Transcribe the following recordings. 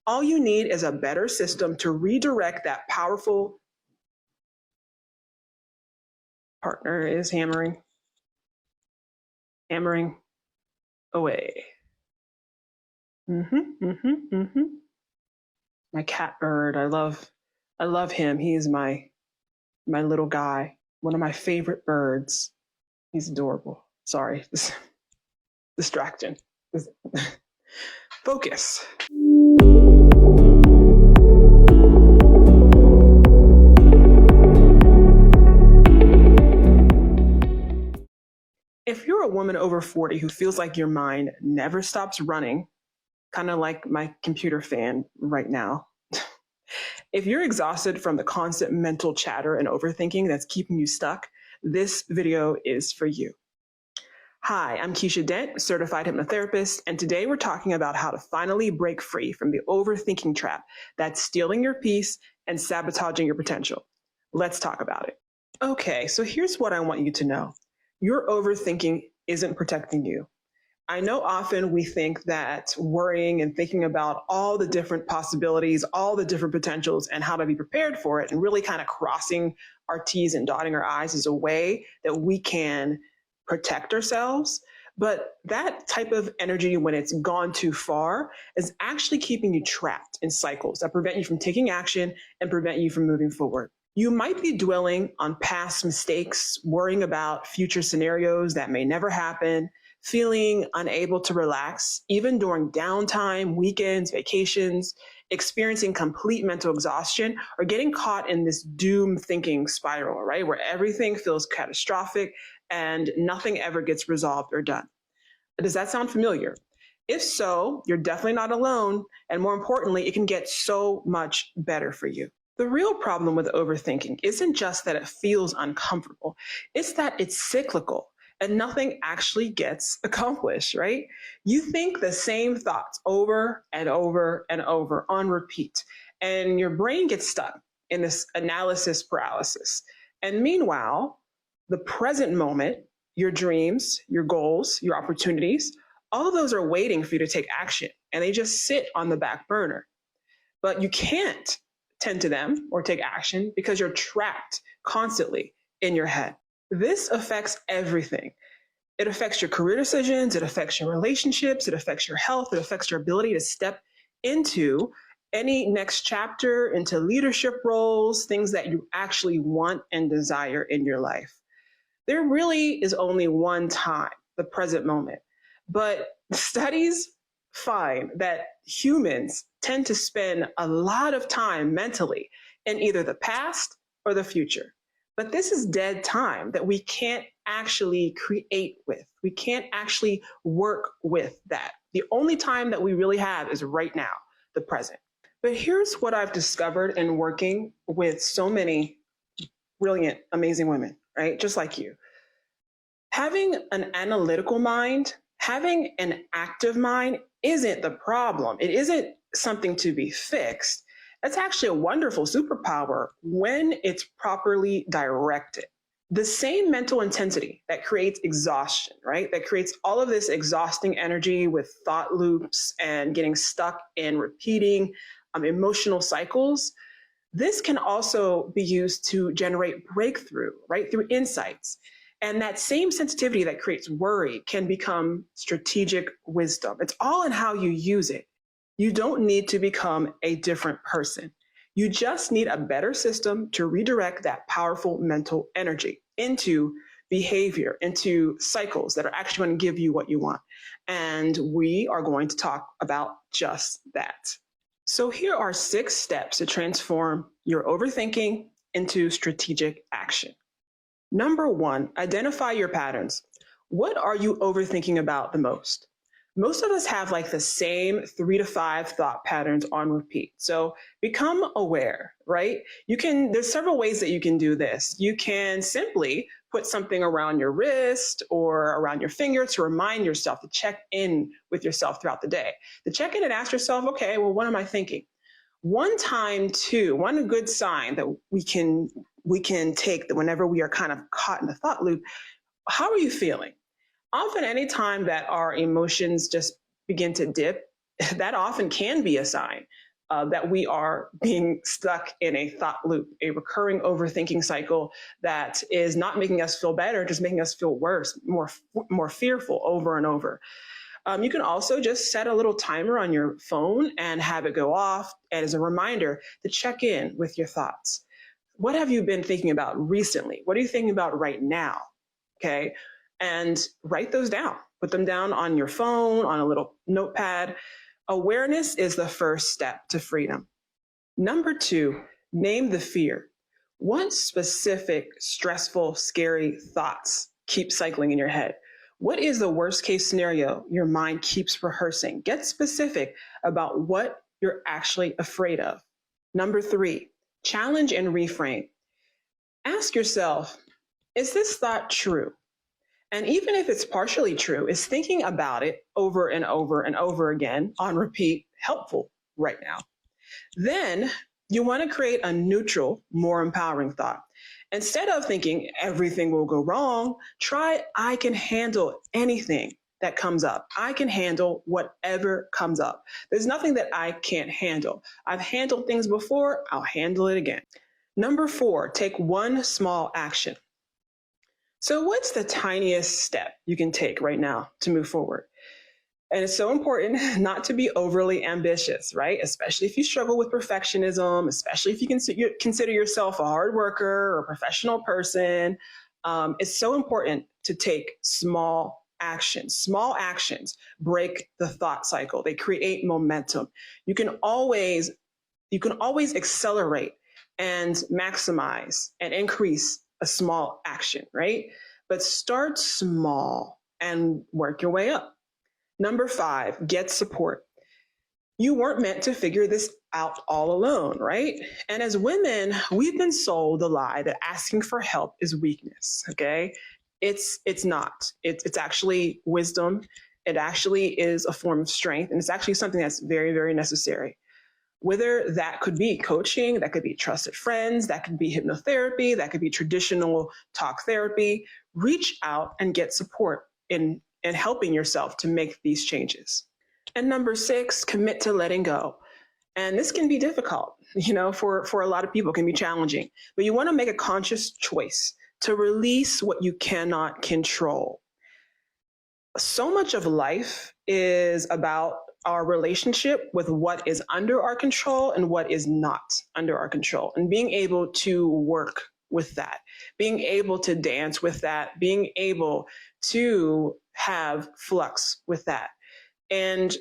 All you need is a better system to redirect that powerful partner is hammering away. My cat bird, I love him. He is my little guy, one of my favorite birds. He's adorable. Sorry, this distraction. Focus. If you're a woman over 40 who feels like your mind never stops running, kind of like my computer fan right now, if you're exhausted from the constant mental chatter and overthinking that's keeping you stuck, this video is for you. Hi, I'm Keisha Dent, certified hypnotherapist, and today we're talking about how to finally break free from the overthinking trap that's stealing your peace and sabotaging your potential. Let's talk about it. Okay, so here's what I want you to know. Your overthinking isn't protecting you. I know often we think that worrying and thinking about all the different possibilities, all the different potentials, and how to be prepared for it, and really kind of crossing our T's and dotting our I's is a way that we can protect ourselves. But that type of energy, when it's gone too far, is actually keeping you trapped in cycles that prevent you from taking action and prevent you from moving forward. You might be dwelling on past mistakes, worrying about future scenarios that may never happen, feeling unable to relax, even during downtime, weekends, vacations, experiencing complete mental exhaustion, or getting caught in this doom thinking spiral, right? Where everything feels catastrophic and nothing ever gets resolved or done. Does that sound familiar? If so, you're definitely not alone. And more importantly, it can get so much better for you. The real problem with overthinking isn't just that it feels uncomfortable, it's that it's cyclical and nothing actually gets accomplished, right? You think the same thoughts over and over and over on repeat, and your brain gets stuck in this analysis paralysis. And meanwhile, the present moment, your dreams, your goals, your opportunities, all of those are waiting for you to take action, and they just sit on the back burner. But you can't tend to them or take action because you're trapped constantly in your head. This affects everything. It affects your career decisions, it affects your relationships, it affects your health, it affects your ability to step into any next chapter, into leadership roles, things that you actually want and desire in your life. There really is only one time, the present moment. But studies find that humans tend to spend a lot of time mentally in either the past or the future. But this is dead time that we can't actually create with. We can't actually work with that. The only time that we really have is right now, the present. But here's what I've discovered in working with so many brilliant, amazing women, right? Just like you. Having an analytical mind, having an active mind isn't the problem. It isn't something to be fixed. It's actually a wonderful superpower when it's properly directed. The same mental intensity that creates exhaustion, right? That creates all of this exhausting energy with thought loops and getting stuck in repeating emotional cycles. This can also be used to generate breakthrough, right? Through insights. And that same sensitivity that creates worry can become strategic wisdom. It's all in how you use it. You don't need to become a different person. You just need a better system to redirect that powerful mental energy into behavior, into cycles that are actually going to give you what you want. And we are going to talk about just that. So here are 6 steps to transform your overthinking into strategic action. Number 1, identify your patterns. What are you overthinking about the most? Most of us have like the same 3 to 5 thought patterns on repeat. So become aware, right? There's several ways that you can do this. You can simply put something around your wrist or around your finger to remind yourself to check in with yourself throughout the day. To check in and ask yourself, okay, well, what am I thinking? One good sign that we can take that whenever we are kind of caught in the thought loop, how are you feeling? Often anytime that our emotions just begin to dip, that often can be a sign that we are being stuck in a thought loop, a recurring overthinking cycle that is not making us feel better, just making us feel worse, more fearful over and over. You can also just set a little timer on your phone and have it go off as a reminder to check in with your thoughts. What have you been thinking about recently? What are you thinking about right now? Okay. And write those down. Put them down on your phone, on a little notepad. Awareness is the first step to freedom. Number 2, name the fear. What specific, stressful, scary thoughts keep cycling in your head? What is the worst case scenario your mind keeps rehearsing? Get specific about what you're actually afraid of. Number 3, challenge and reframe. Ask yourself, is this thought true? And even if it's partially true, is thinking about it over and over and over again on repeat helpful right now? Then you want to create a neutral, more empowering thought. Instead of thinking everything will go wrong, try I can handle anything that comes up. I can handle whatever comes up. There's nothing that I can't handle. I've handled things before, I'll handle it again. Number 4, take one small action. So what's the tiniest step you can take right now to move forward? And it's so important not to be overly ambitious, right? Especially if you struggle with perfectionism, especially if you consider yourself a hard worker or a professional person. It's so important to take small actions. Small actions break the thought cycle. They create momentum. You can always accelerate and maximize and increase a small action, right? But start small and work your way up. Number 5, get support. You weren't meant to figure this out all alone, right? And as women, we've been sold the lie that asking for help is weakness, okay? It's not. It's actually wisdom. It actually is a form of strength, and it's actually something that's very, very necessary. Whether that could be coaching, that could be trusted friends, that could be hypnotherapy, that could be traditional talk therapy, reach out and get support in helping yourself to make these changes. And number 6, commit to letting go. And this can be difficult, for a lot of people, it can be challenging, but you want to make a conscious choice to release what you cannot control. So much of life is about our relationship with what is under our control and what is not under our control, and being able to work with that, being able to dance with that, being able to have flux with that, and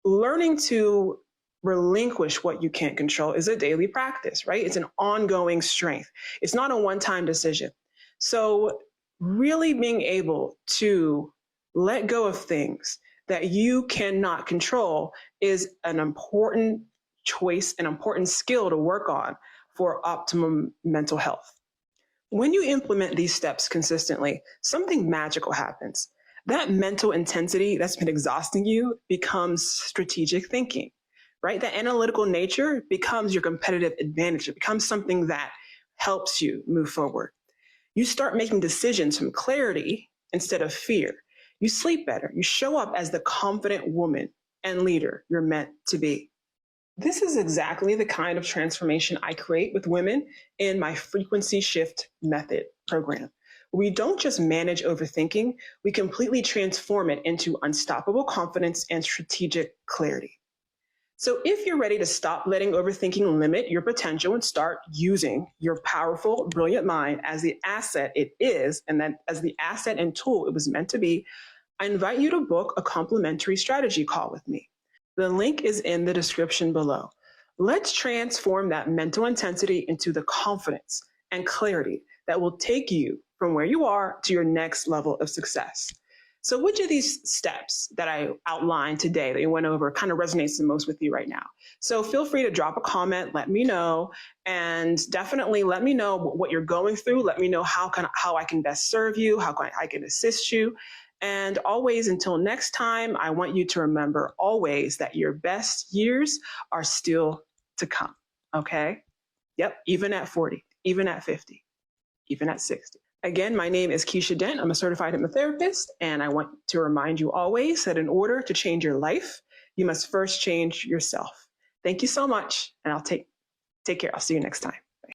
learning to relinquish what you can't control is a daily practice, right? It's an ongoing strength. It's not a one-time decision. So really being able to let go of things that you cannot control is an important choice, an important skill to work on for optimum mental health. When you implement these steps consistently, something magical happens. That mental intensity that's been exhausting you becomes strategic thinking, right? That analytical nature becomes your competitive advantage. It becomes something that helps you move forward. You start making decisions from clarity instead of fear. You sleep better. You show up as the confident woman and leader you're meant to be. This is exactly the kind of transformation I create with women in my frequency shift method program. We don't just manage overthinking, we completely transform it into unstoppable confidence and strategic clarity. So if you're ready to stop letting overthinking limit your potential and start using your powerful, brilliant mind as the asset it is, and then as the asset and tool it was meant to be, I invite you to book a complimentary strategy call with me. The link is in the description below. Let's transform that mental intensity into the confidence and clarity that will take you from where you are to your next level of success. So which of these steps that I outlined today that you went over kind of resonates the most with you right now? So feel free to drop a comment, let me know, and definitely let me know what you're going through. Let me know how I can best serve you, how I can assist you. And always, until next time, I want you to remember always that your best years are still to come, okay? Yep, even at 40, even at 50, even at 60. Again, my name is Keisha Dent. I'm a certified hypnotherapist, and I want to remind you always that in order to change your life, you must first change yourself. Thank you so much. And take care. I'll see you next time.